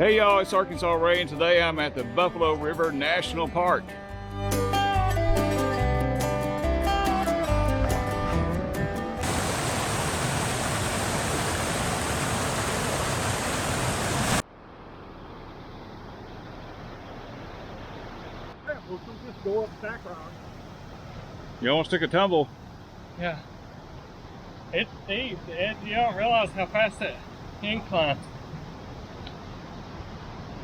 Hey y'all, it's Arkansas Ray, and today I'm at the Buffalo River National Park. We'll just go up Stack Rock. You almost took a tumble. Yeah. It's steep. You don't realize how fast that incline.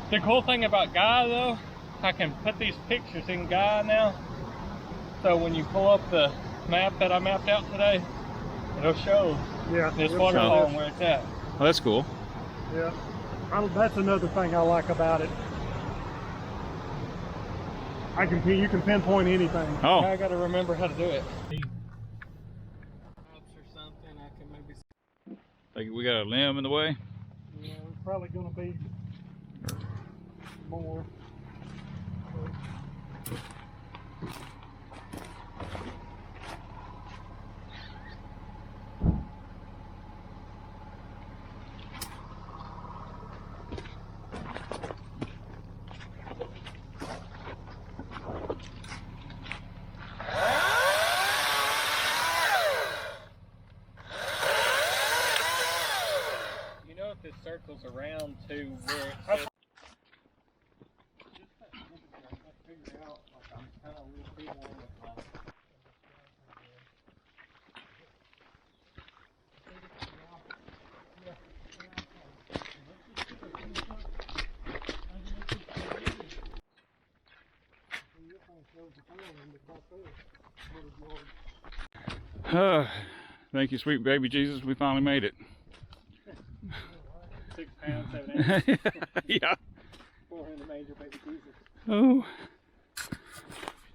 The cool thing about Guy though, I can put these pictures in Guy now. So when you pull up the map that I mapped out today, it'll show this waterfall and where it's at. Oh, that's cool. Yeah. That's another thing I like about it. You can pinpoint anything. Oh. I got to remember how to do it. Or something, I can maybe. Like we got a limb in the way. Yeah, it's probably going to be more. This circles around to where it's figure out like I'm kind of a little bit on with my Thank you, sweet baby Jesus. We finally made it. 6 pounds, 7 ounces. Yeah. 400 major baby Jesus. Oh.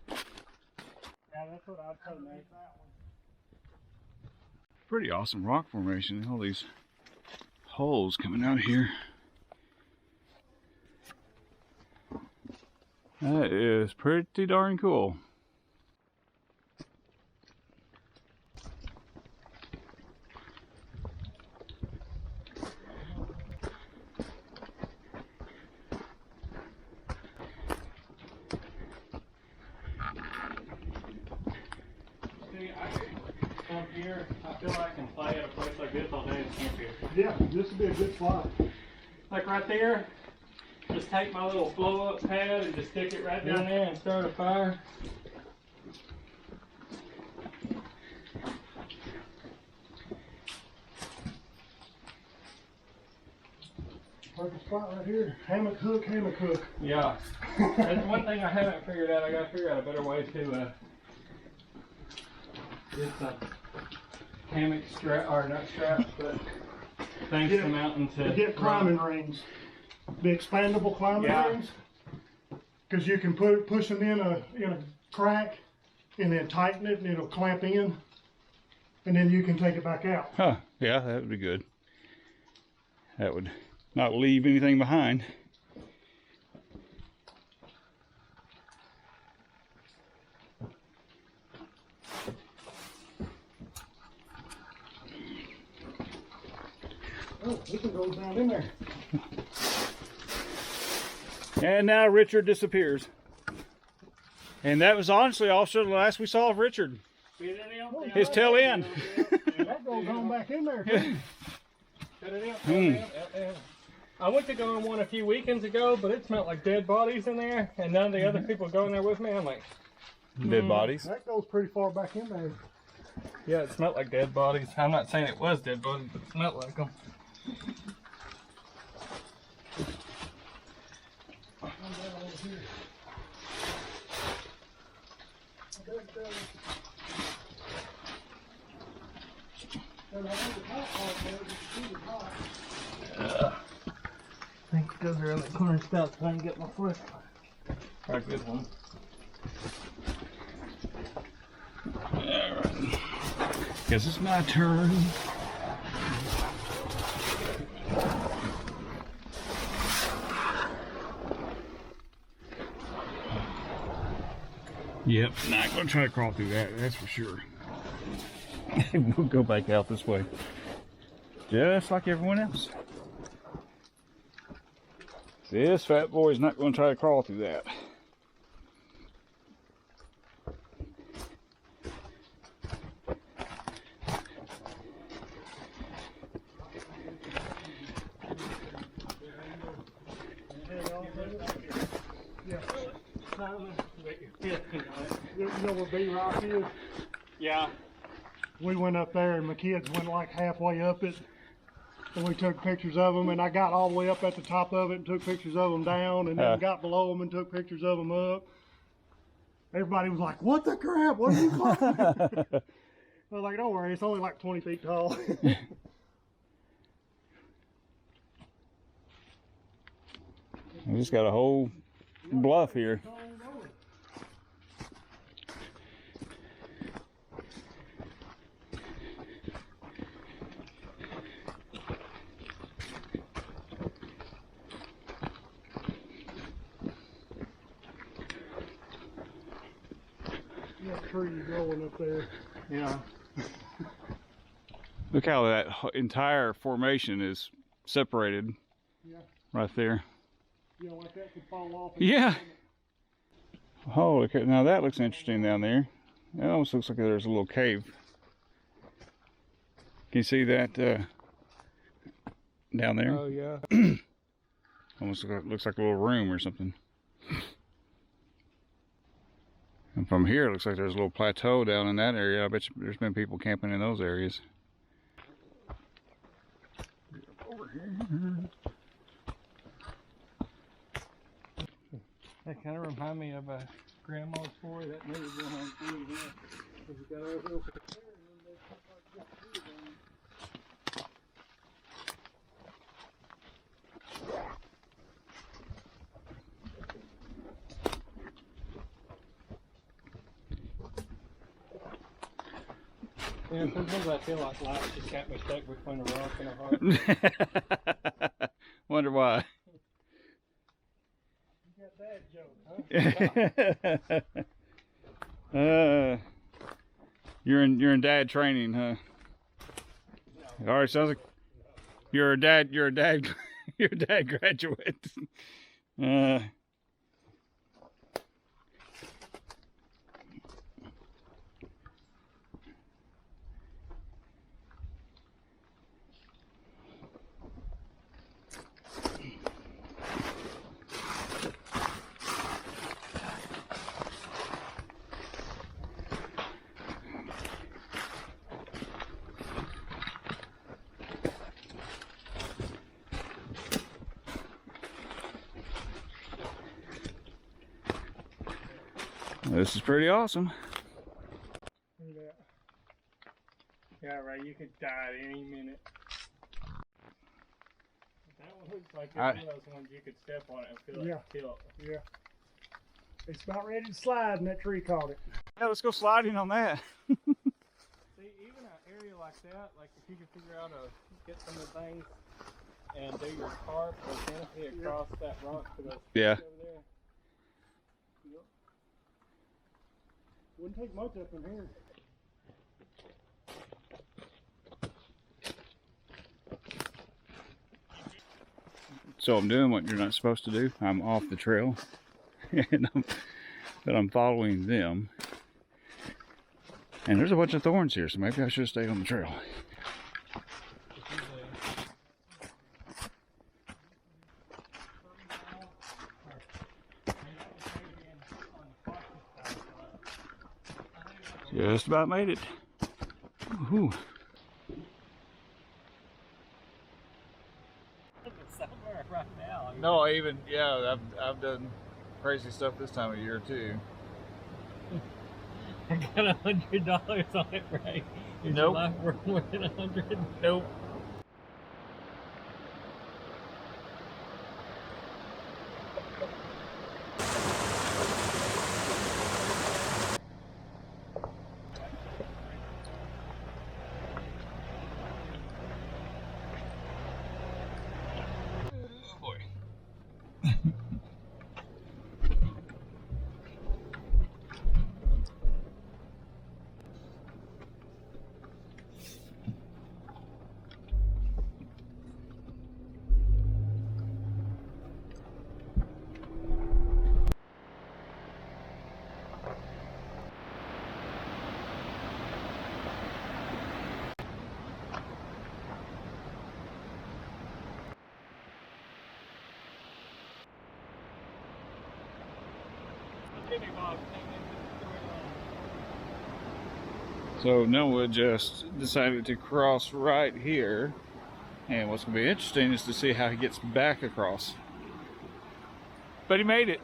Yeah, that's what I'd tell Nate. That one. Pretty awesome rock formation. All these holes coming out here. That is pretty darn cool. Up here, I feel like I can play at a place like this all day and camp here. Yeah, this would be a good spot. Like right there, just take my little blow up pad and just stick it right down there and start a fire. Perfect spot right here. Hammock hook, hammock hook. Yeah. That's one thing I haven't figured out. I gotta figure out a better way to get the hammock strap, or not straps, but things to mount into. Get climbing rings. The expandable climbing rings. Because you can push them in a crack and then tighten it and it'll clamp in. And then you can take it back out. Huh. Yeah, that would be good. That would not leave anything behind. Oh, we can go down in there. And now Richard disappears. And that was honestly also the last we saw of Richard. His tail end. That goes on back in there too. I went to go on one a few weekends ago, but it smelled like dead bodies in there, and none of the other people going there with me. I'm like, Dead bodies. That goes pretty far back in there. yeah, it smelled like dead bodies. I'm not saying it was dead bodies, but it smelled like them. I think it goes around the corner stuff so I can get my foot. All right, good one. Alright. Guess it's my turn. Yep, not gonna try to crawl through that, that's for sure. We'll go back out this way. Just like everyone else. This fat boy's not going to try to crawl through that. You know where B Rock is? Yeah. We went up there and my kids went like halfway up it. And we took pictures of them, and I got all the way up at the top of it and took pictures of them down, and then got below them and took pictures of them up. Everybody was like, "What the crap? What are you climbing?" I was like, "Don't worry, it's only like 20 feet tall." We just got a whole bluff here. That tree growing up there. Yeah. Look how that entire formation is separated. Yeah. Right there. You know, like that could fall off. Yeah. Oh, look at, now that looks interesting down there. It almost looks like there's a little cave. Can you see that down there? Oh yeah. Almost looks like a little room or something. And from here, it looks like there's a little plateau down in that area. I bet you there's been people camping in those areas. Over here. That kind of remind me of a grandma's story that never been on TV here. You got over there over there, and then they put like this tree down. Yeah, sometimes I feel like life just got me stuck between a rock and a hard. Wonder why. You got that joke, huh? You're in dad training, huh? All right, sounds like you're a dad you're a dad graduate. This is pretty awesome. Look at that. Yeah, right. You could die at any minute. That one looks like it's one of those ones you could step on it and feel like a tilt. Yeah. It's about ready to slide, and that tree caught it. Yeah, let's go sliding on that. See, even an area like that, like if you could figure out get some of the things and do your carp or canopy across that rock to those trees over there. Yep. Wouldn't take much up in here. So I'm doing what you're not supposed to do. I'm off the trail, but I'm following them. And there's a bunch of thorns here, so maybe I should have stayed on the trail. Just about made it. Woohoo. Somewhere right now. No, I've done crazy stuff this time of year too. I got $100 on it, Ray. Is your life worth more than 100? Nope. So Noah just decided to cross right here. And what's going to be interesting is to see how he gets back across. But he made it.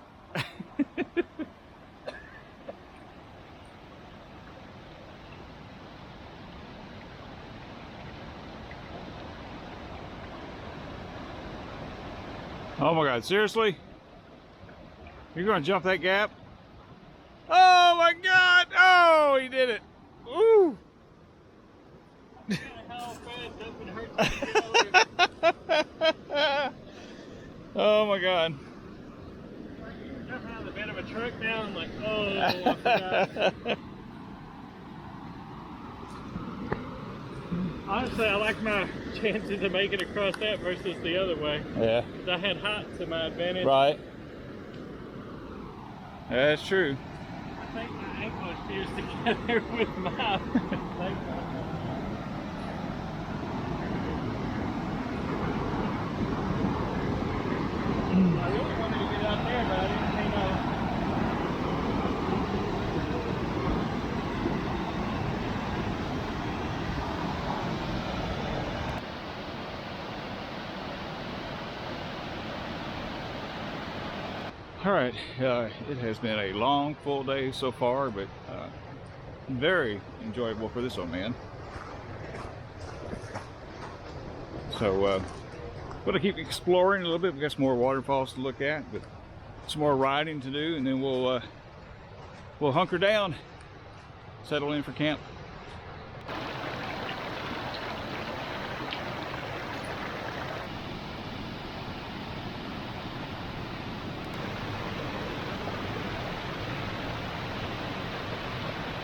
Oh my God, seriously? You're going to jump that gap? Oh my God! Oh, he did it! Ooh! Oh my God! Jumping out of the bed of a truck now, I'm like, oh, I forgot. Honestly, I like my chances of making it across that versus the other way. Yeah. I had height to my advantage. Right. That's true. I think my ankle is fused together with my leg. I really wanted to get out there, but I didn't think All right, it has been a long, full day so far, but very enjoyable for this old man. So, we're gonna keep exploring a little bit. We got some more waterfalls to look at, but some more riding to do, and then we'll hunker down, settle in for camp.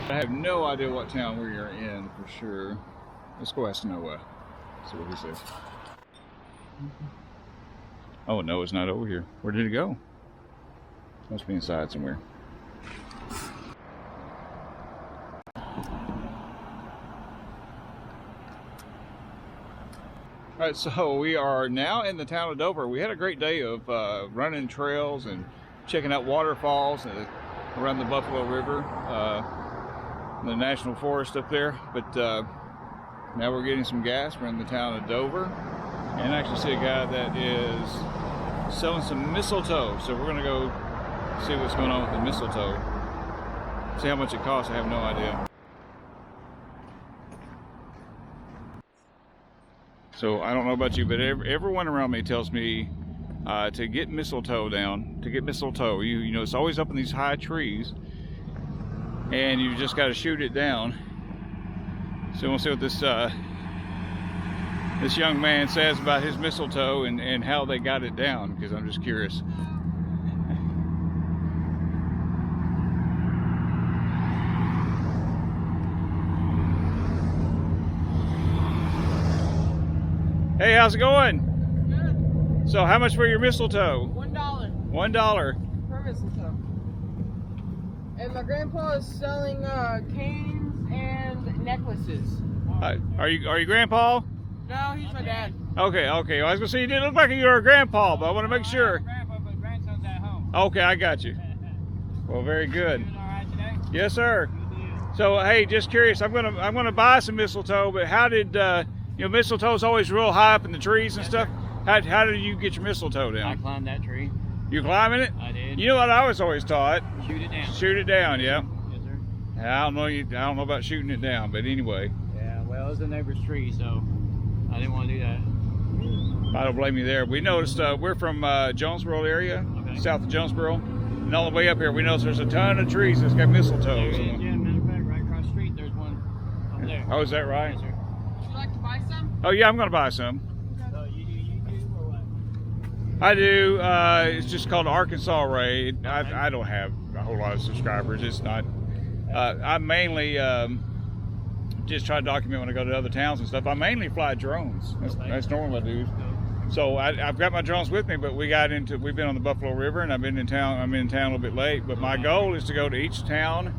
I have no idea what town we are in for sure. Let's go ask Noah. See what he says. Oh, Noah's not over here. Where did he go? Must be inside somewhere. Alright, so we are now in the town of Dover. We had a great day of running trails and checking out waterfalls around the Buffalo River. The national forest up there, but now we're getting some gas. We're in the town of Dover, and I actually see a guy that is selling some mistletoe, so we're gonna go see what's going on with the mistletoe, see how much it costs. I have no idea. So I don't know about you, but everyone around me tells me to get mistletoe down. To get mistletoe, you know, it's always up in these high trees, and you just got to shoot it down. So we'll see what this this young man says about his mistletoe and how they got it down, because I'm just curious. Hey, how's it going? Good. So how much for your mistletoe? $1. $1. Per mistletoe. And my grandpa is selling canes and necklaces. Are you grandpa? No, he's my dad. Okay. Well, I was gonna say you didn't look like you were a grandpa, but I want to make sure. Grandpa, but grandson's at home. Okay, I got you. Well, very good. Doing all right today? Yes, sir. Good deal. So hey, just curious. I'm gonna buy some mistletoe, but how did you know, mistletoe's always real high up in the trees and stuff. How did you get your mistletoe I down? climbed that tree. You climbing it? I did. You know what I was always taught? Shoot it down. Shoot it down. Yeah. Yes, sir. I don't know about shooting it down, but anyway. Yeah, well, it was the neighbor's tree, so I didn't want to do that. I don't blame you there. We noticed we're from Jonesboro area, Okay. south of Jonesboro, and on the way up here we noticed there's a ton of trees that's got mistletoe. There is, yeah, matter of fact, right across the street, there's one over there. Oh, is that right? Yes, sir. Would you like to buy some? Oh yeah, I'm gonna buy some. So you do or what? I do. It's just called Arkansas Ray. I don't have a whole lot of subscribers. It's not. I mainly just try to document when I go to other towns and stuff. I mainly fly drones. That's normally what I do. So I've got my drones with me, but we've been on the Buffalo River, and I'm in town a little bit late. But my goal is to go to each town,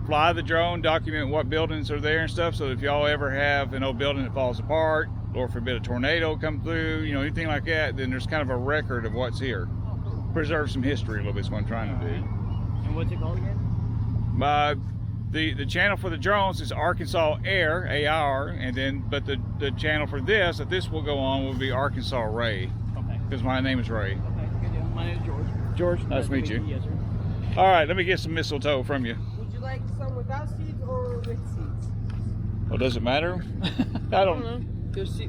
fly the drone, document what buildings are there and stuff. So if y'all ever have an old building that falls apart, or forbid a tornado come through, you know, anything like that, then there's kind of a record of what's here. Preserve some history a little bit is what I'm trying to do. And what's it called again? The channel for the drones is Arkansas Air, AR, and then the channel for this that this will go on will be Arkansas Ray. Okay. Because my name is Ray. Okay, good deal. My name is George. George, nice to meet you. Yes, sir. All right, let me get some mistletoe from you. Would you like some without seeds or with seeds? Well, does it matter? I I don't don't know.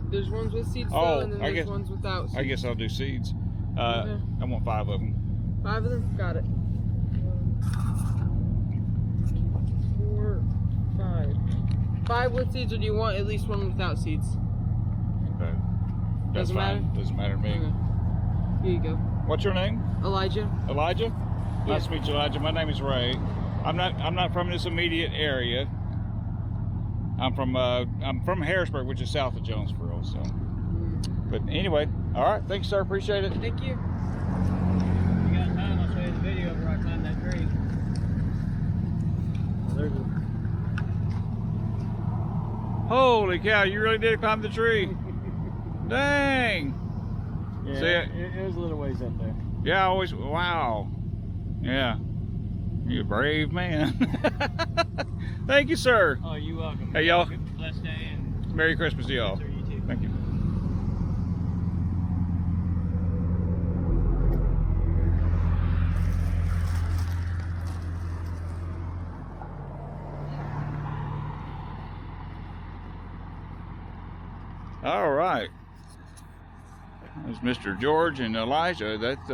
There's ones with seeds Oh, though, and then I there's guess- ones without seeds. I guess I'll do seeds. Okay. I want 5 of them. 5 of them? Got it. 4, 5. 5 with seeds, or do you want at least one without seeds? Okay. That's Doesn't fine. matter? Doesn't matter to me. Okay. Here you go. What's your name? Elijah. Elijah? Yeah. Nice to meet you, Elijah. My name is Ray. I'm not from this immediate area. I'm from Harrisburg, which is south of Jonesboro. So, but anyway, all right. Thanks, sir. Appreciate it. Thank you. If you got time, I'll show you the video of where I climbed that tree. Oh, there's a... Holy cow! You really did climb the tree. Dang. Yeah, See it? it was a little ways up there. Yeah. I always. Wow. Yeah. You're a brave man. Thank you, sir. Oh, you're welcome. Hey, y'all. Have a good, blessed day, and Merry Christmas to y'all. sir, you too. Thank you. All right. There's Mr. George and Elijah. That's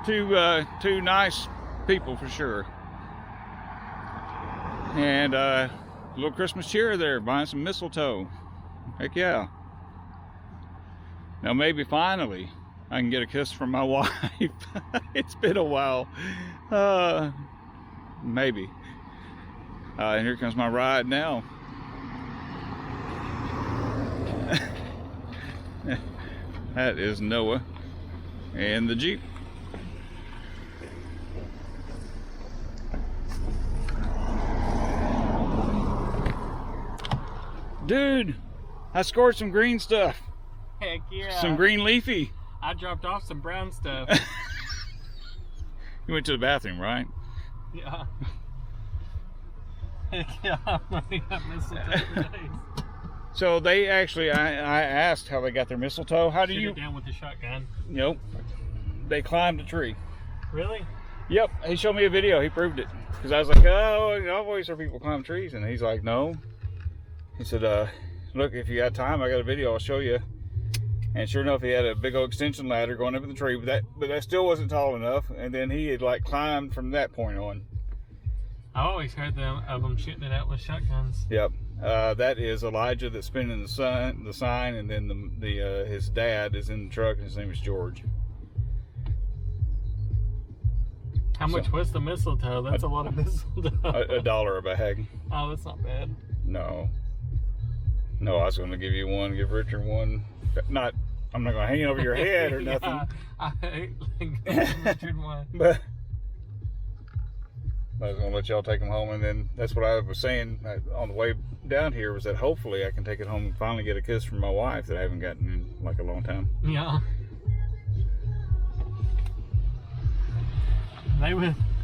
two nice people for sure. And a little Christmas cheer there, buying some mistletoe. Heck yeah. Now maybe finally I can get a kiss from my wife. It's been a while. Maybe. And here comes my ride now. That is Noah and the Jeep. Dude, I scored some green stuff. Heck yeah. Some green leafy. I dropped off some brown stuff. You went to the bathroom, right? Yeah. Heck yeah, I'm running up mistletoe for days. So they actually, I asked how they got their mistletoe. How do Shoot you? it down with the shotgun. Nope. They climbed a tree. Really? Yep. He showed me a video. He proved it. Because I was like, oh, I've always heard people climb trees, and he's like, no. He said, look, if you got time, I got a video. I'll show you. And sure enough, he had a big old extension ladder going up in the tree, but that still wasn't tall enough. And then he had like climbed from that point on. I always heard of them shooting it out with shotguns. Yep. That is Elijah that's spinning the sign, and then his dad is in the truck, and his name is George. How much was the mistletoe? That's a lot of mistletoe. $1 a bag. Oh, that's not bad. No, I was going to give you one, give Richard one. I'm not going to hang it over your head or nothing. Yeah, I hate Richard one. But I was going to let y'all take them home, and then that's what I was saying on the way down here, was that hopefully I can take it home and finally get a kiss from my wife that I haven't gotten in like a long time. Yeah.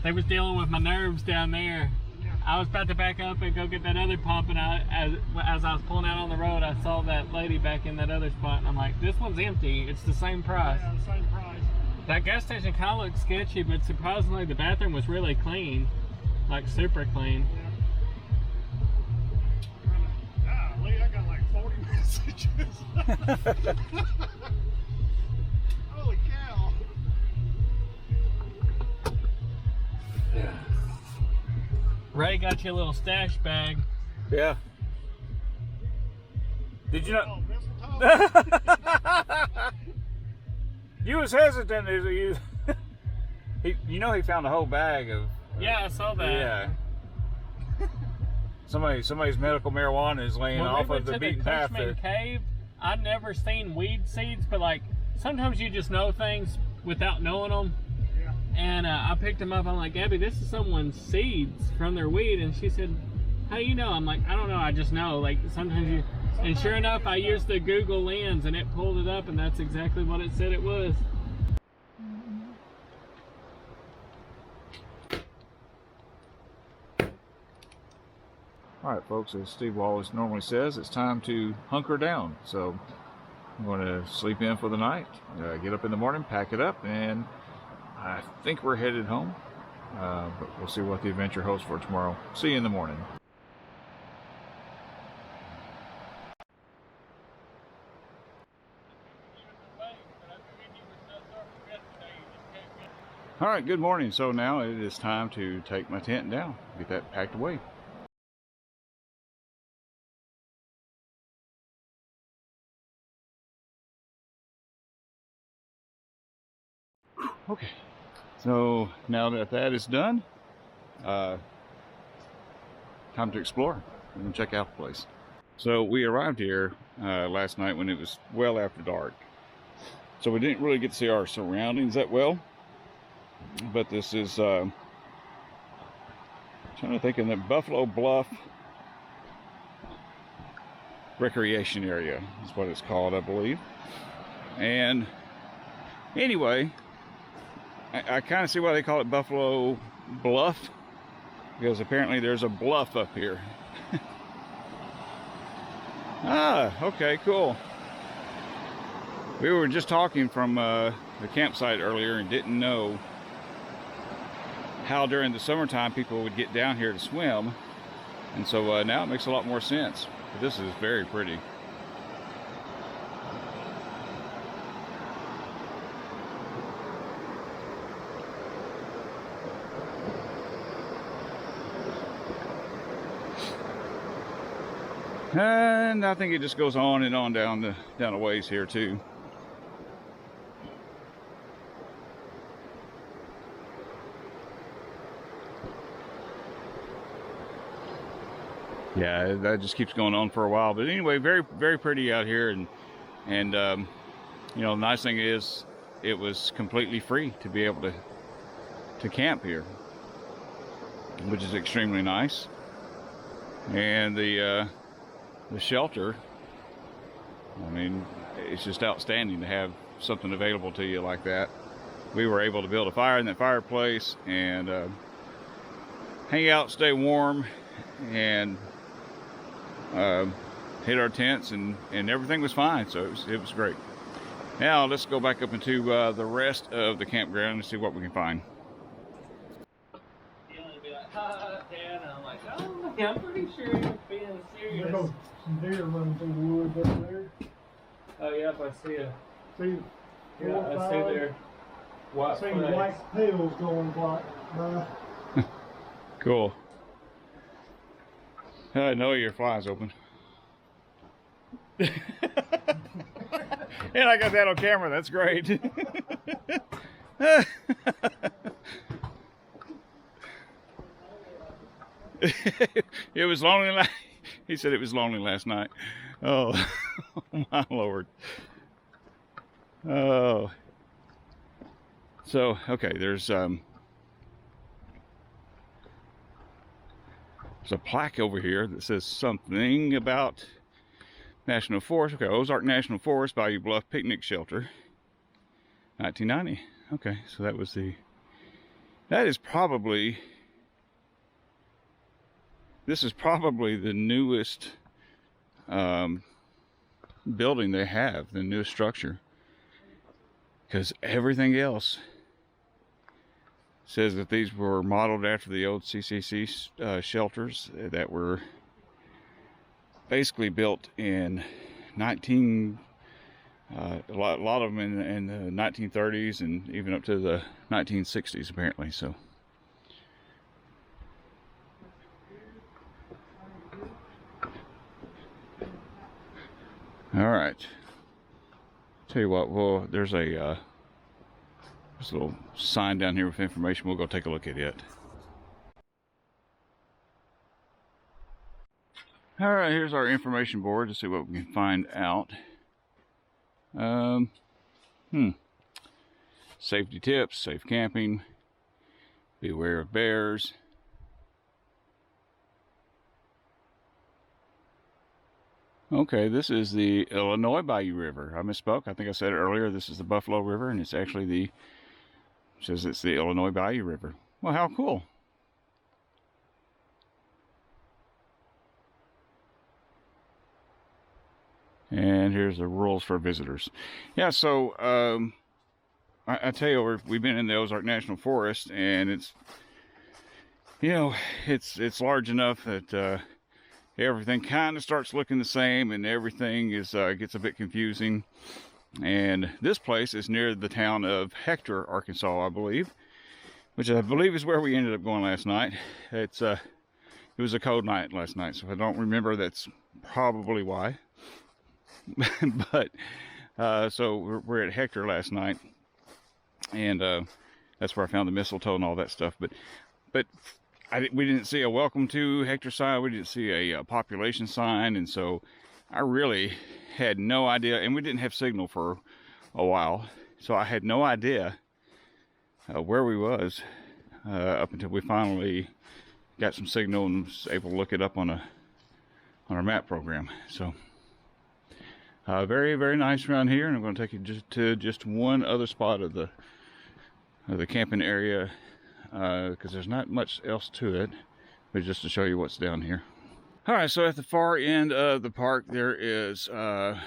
They was dealing with my nerves down there. I was about to back up and go get that other pump, and as I was pulling out on the road, I saw that lady back in that other spot, and I'm like, this one's empty. It's the same price. Yeah, the same price. That gas station kind of looked sketchy, but surprisingly the bathroom was really clean. Like super clean. Golly, I got like 40 messages. Holy cow. Ray got you a little stash bag. Yeah. Did you not? Oh, mistletoe. You was hesitant. You know he found a whole bag of. Yeah, I saw that. Yeah. Somebody's medical marijuana is laying When off we of went the to beaten the path there. Cushman Cave, I'd never seen weed seeds, but like sometimes you just know things without knowing them. Yeah. And I picked them up. I'm like, Gabby, this is someone's seeds from their weed. And she said, how do you know? I'm like, I don't know. I just know. Like sometimes you. And sure enough, I used the Google Lens and it pulled it up, and that's exactly what it said it was. All right, folks, as Steve Wallace normally says, it's time to hunker down. So I'm going to sleep in for the night, get up in the morning, pack it up, and I think we're headed home. But we'll see what the adventure holds for tomorrow. See you in the morning. All right, good morning. So now it is time to take my tent down, get that packed away. Okay, so now that that is done, time to explore and check out the place. So we arrived here last night when it was well after dark. So we didn't really get to see our surroundings that well. But this is, trying to think, in the Buffalo Bluff recreation area is what it's called, I believe. And anyway, I kind of see why they call it Buffalo Bluff, because apparently there's a bluff up here. Ah, okay, cool. We were just talking from the campsite earlier and didn't know how during the summertime people would get down here to swim, and so now it makes a lot more sense. But this is very pretty. And I think it just goes on and on down the ways here too. Yeah, that just keeps going on for a while. But anyway, very, very pretty out here. And you know, the nice thing is it was completely free to be able to camp here, which is extremely nice. And the shelter, I mean, it's just outstanding to have something available to you like that. We were able to build a fire in that fireplace and hang out, stay warm, and hit our tents, and everything was fine. So it was great. Now let's go back up into the rest of the campground and see what we can find. You want to be like, ha, Dad, and I'm like, oh, yeah, I'm pretty sure you're being serious. There's some deer running through the woods over there. Oh, yep, I see it. See, Yeah, I see their white I see flags. white tails going by. Cool. I know your fly's open. And I got that on camera. That's great. It was lonely. He said it was lonely last night. Oh, my Lord. Oh. So, okay, there's a plaque over here that says something about National Forest. Okay, Ozark National Forest, Bayou Bluff Picnic Shelter, 1990. Okay, so that was that is probably, this is probably the newest building they have, the newest structure, because everything else says that these were modeled after the old CCC shelters that were basically built in a lot of them in the 1930s and even up to the 1960s apparently. So all right, tell you what, well, there's a little sign down here with information. We'll go take a look at it. All right, here's our information board to see what we can find out. Safety tips, safe camping, beware of bears. Okay, this is the Illinois Bayou River. I misspoke. I think I said it earlier. This is the Buffalo River, and it's actually it says it's the Illinois Bayou River. Well, how cool. And here's the rules for visitors. Yeah, so I tell you, we've been in the Ozark National Forest, and it's, you know, it's large enough that everything kind of starts looking the same, and everything is gets a bit confusing. And this place is near the town of Hector, Arkansas, I believe, which I believe is where we ended up going last night. It was a cold night last night, so if I don't remember, that's probably why. But so we're at Hector last night, and that's where I found the mistletoe and all that stuff. But we didn't see a welcome to Hector sign. We didn't see a population sign, and so I really had no idea. And we didn't have signal for a while, so I had no idea where we was up until we finally got some signal and was able to look it up on our map program. So very, very nice around here, and I'm going to take you to just one other spot of the camping area, because there's not much else to it, but just to show you what's down here. All right, so at the far end of the park there is oh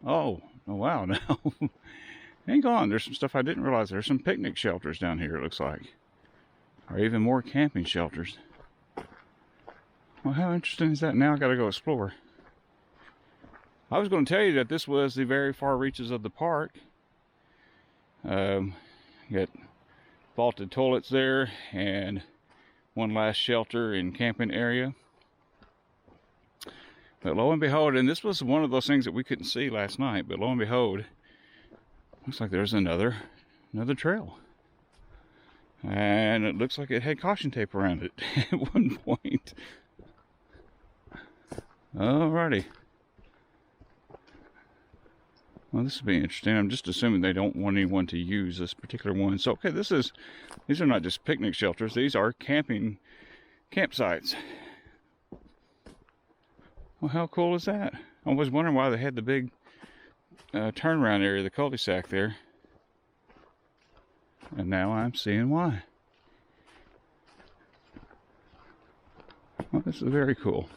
wow, now hang on, there's some stuff I didn't realize. There's some picnic shelters down here, it looks like, or even more camping shelters. Well, how interesting is that? Now I gotta go explore. I was going to tell you that this was the very far reaches of the park. Got vaulted toilets there, and one last shelter and camping area. But lo and behold, and this was one of those things that we couldn't see last night, but lo and behold, looks like there's another trail. And it looks like it had caution tape around it at one point. Alrighty. Well, this will be interesting. I'm just assuming they don't want anyone to use this particular one. So, okay, these are not just picnic shelters. These are campsites. Well, how cool is that? I was wondering why they had the big turnaround area, the cul-de-sac there. And now I'm seeing why. Well, this is very cool.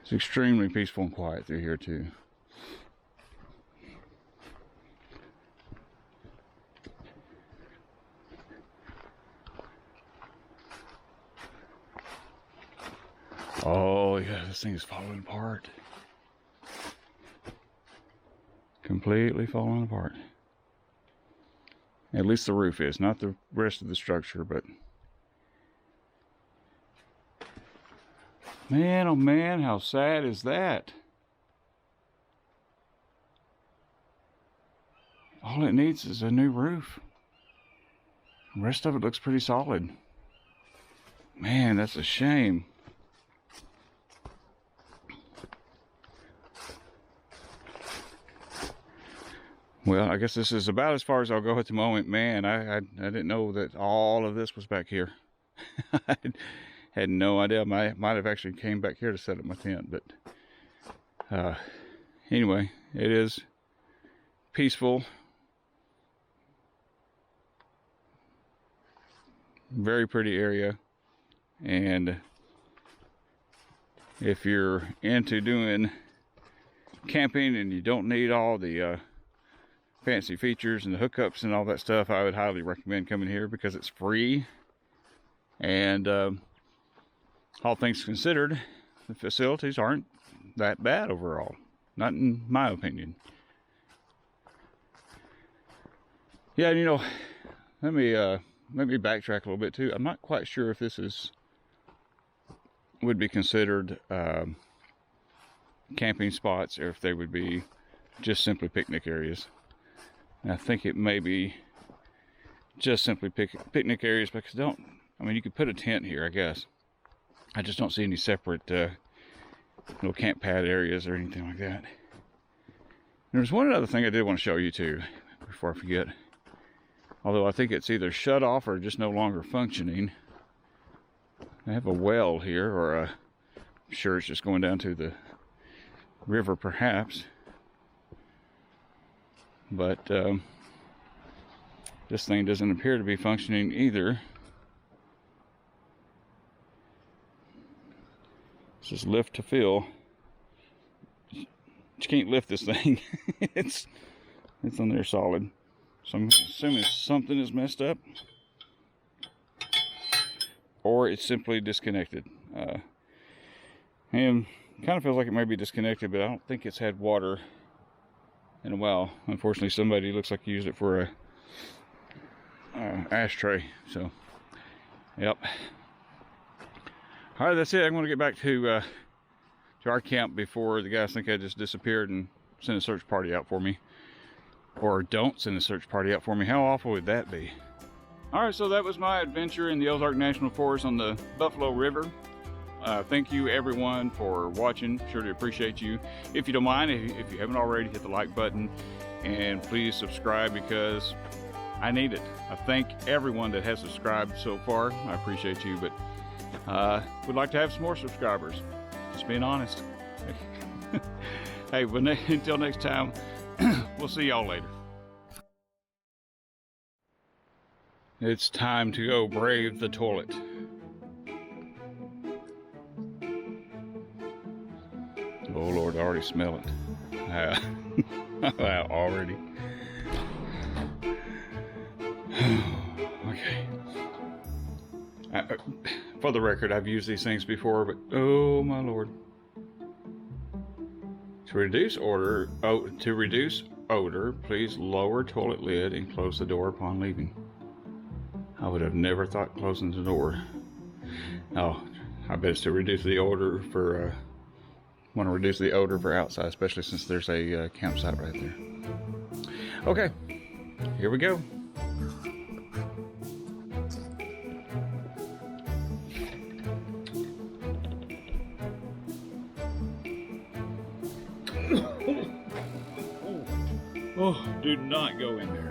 It's extremely peaceful and quiet through here too. Oh yeah, this thing is falling apart. Completely falling apart. At least the roof is, not the rest of the structure, but man, oh man, how sad is that? All it needs is a new roof. The rest of it looks pretty solid. Man, that's a shame. Well, I guess this is about as far as I'll go at the moment. Man, I didn't know that all of this was back here. I had no idea. I might have actually came back here to set up my tent, but anyway, it is peaceful. Very pretty area, and if you're into doing camping and you don't need all the fancy features and the hookups and all that stuff, I would highly recommend coming here because it's free, and all things considered, the facilities aren't that bad overall, not in my opinion. Yeah, you know, let me backtrack a little bit too. I'm not quite sure if this would be considered camping spots, or if they would be just simply picnic areas. And I think it may be just simply picnic areas, because I mean, you could put a tent here, I guess. I just don't see any separate little camp pad areas or anything like that. And there's one other thing I did want to show you too, before I forget. Although I think it's either shut off or just no longer functioning. I have a well here, or I'm sure it's just going down to the river perhaps. But this thing doesn't appear to be functioning either. says lift to fill. You can't lift this thing. it's on there solid. So I'm assuming something is messed up, or it's simply disconnected. And kind of feels like it might be disconnected, but I don't think it's had water in a while. Unfortunately, somebody looks like used it for a ashtray. So, yep. All right, that's it. I'm going to get back to our camp before the guys think I just disappeared and send a search party out for me. Or don't send a search party out for me. How awful would that be? All right, so that was my adventure in the Ozark National Forest on the Buffalo River. Thank you everyone for watching. Surely appreciate you. If you don't mind, if you haven't already, hit the like button and please subscribe because I need it. I thank everyone that has subscribed so far. I appreciate you, but would like to have some more subscribers. Just being honest. Hey, until next time, we'll see y'all later. It's time to go brave the toilet. Oh Lord, I already smell it. Already. Okay. For the record, I've used these things before, but oh my Lord. To reduce odor, please lower toilet lid and close the door upon leaving. I would have never thought closing the door. Oh, I bet it's to reduce the odor for want to reduce the odor for outside, especially since there's a campsite right there. Okay, here we go. Oh, do not go in there.